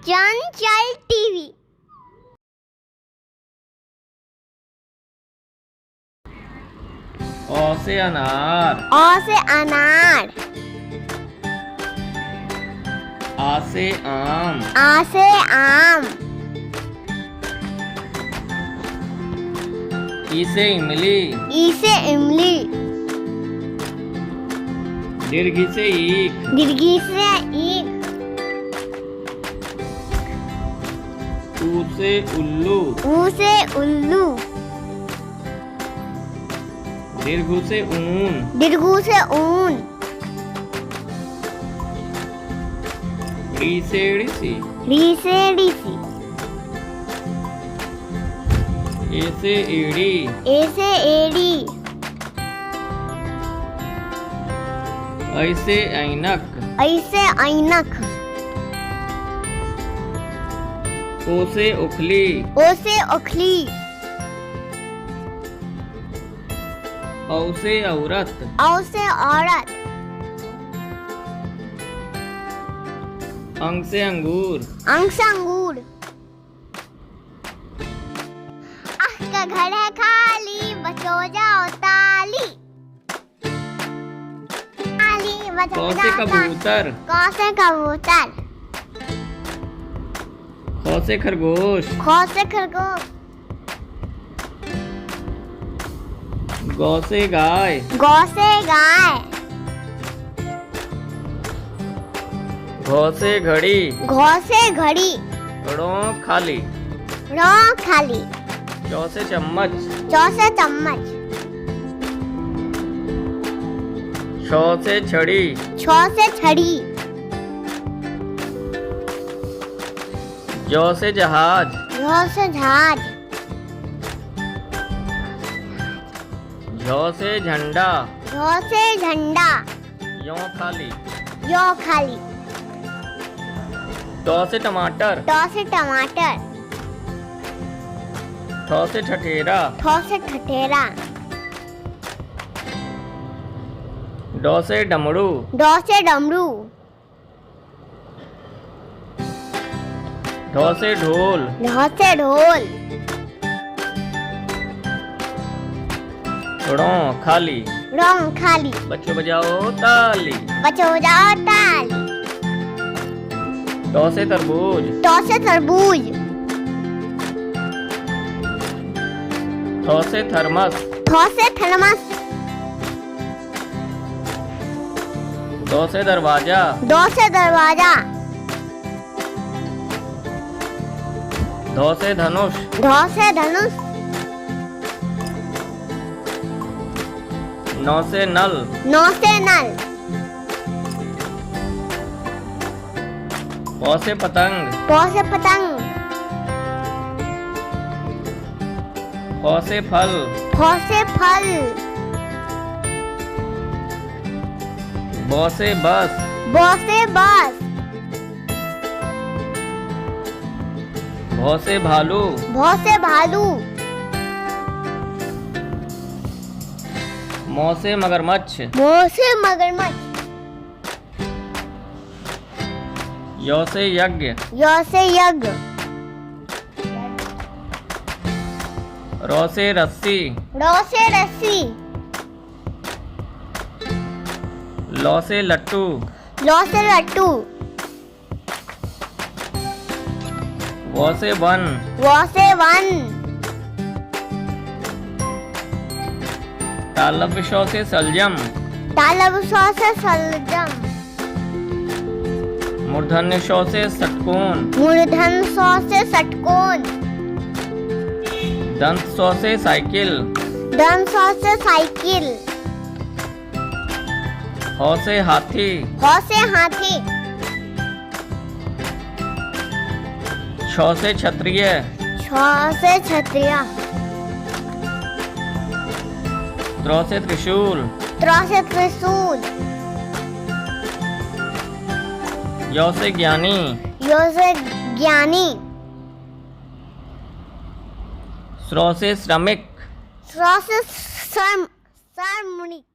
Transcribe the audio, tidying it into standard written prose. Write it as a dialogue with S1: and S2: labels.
S1: चंचल TV.
S2: अ से अनार।
S1: अ से अनार।
S2: आ से आम।
S1: आ से आम।
S2: ई से इमली।
S1: ई से इमली।
S2: दीर्घ से ईख।
S1: दीर्घी से ईख।
S2: ऊ से उल्लू।
S1: ऊ से उल्लू।
S2: दीर्घ से ऊन।
S1: दीर्घू से ऊन।
S2: री से ऋषि।
S1: री से ऋषि।
S2: ए से एड़ी।
S1: ए से एड़ी।
S2: ऐ से ऐनक।
S1: ऐसे ऐनक।
S2: ओ से उखली।
S1: ओ से उखली।
S2: औ से औरत।
S1: औ से औरत।
S2: अंग से अंगूर।
S1: अंग से अंगूर। आह का घर है खाली, बचो जाओ ताली। ताली बचो
S2: क से
S1: जाओ ताली।
S2: कबूतर।
S1: क से कबूतर।
S2: ख से खरगोश।
S1: ख से खरगोश।
S2: गौ से गाय।
S1: गौ से गाय।
S2: घ से घड़ी।
S1: घौ से घड़ी।
S2: ड़ो खाली।
S1: रो खाली।
S2: चौ से चम्मच।
S1: चौ से चम्मच।
S2: छ से छड़ी।
S1: छौ से छड़ी।
S2: जौ से जहाज।
S1: झौ से जहाज।
S2: झ से झंडा।
S1: झौ से झंडा।
S2: यों खाली।
S1: यो खाली।
S2: ट से टमाटर।
S1: टौ से टमाटर।
S2: ठ से ठठेरा।
S1: ठौ से ठठेरा।
S2: ड से डमरू।
S1: डौ से डमरू।
S2: ढ से ढोल।
S1: ढौ से ढोल।
S2: ड़ो खाली।
S1: रंग खाली।
S2: बच्चों बजाओ ताली।
S1: बचो जाओ ताली।
S2: ट से तरबूज।
S1: टौ से तरबूज।
S2: थ से थर्मस।
S1: थौ से थर्मस।
S2: द से दरवाजा।
S1: दौ से दरवाजा।
S2: ध से धनुष।
S1: धौ से धनुष।
S2: न से नल।
S1: नौ से नल।
S2: प से पतंग।
S1: पौ से पतंग।
S2: फ से फल।
S1: फौ से फल।
S2: ब से बस।
S1: बौ से बस।
S2: भ से भालू।
S1: भौ से भालू।
S2: म से मगरमच्छ।
S1: मौ से मगरमच्छ।
S2: य से यज्ञ।
S1: यो से यज्ञ।
S2: र से रस्सी।
S1: रौ से रस्सी।
S2: ल से लट्टू।
S1: लौ से लट्टू।
S2: व से वन।
S1: वौ से वन।
S2: तालव्य श से सलजम।
S1: तालव्य श से सलजम।
S2: मूर्धन्य श से षटकोण।
S1: मूर्धन्य ष से षटकोण।
S2: दंत स से साइकिल।
S1: दंत स से साइकिल।
S2: ह से हाथी।
S1: ह से हाथी।
S2: छ से क्षत्रिय।
S1: छ से क्षत्रिय।
S2: त्र से त्रिशूल।
S1: त्र से त्रिशूल।
S2: य से ज्ञानी।
S1: यो से ज्ञानी।
S2: श्र से श्रमिक।
S1: श्र से श्रमिक।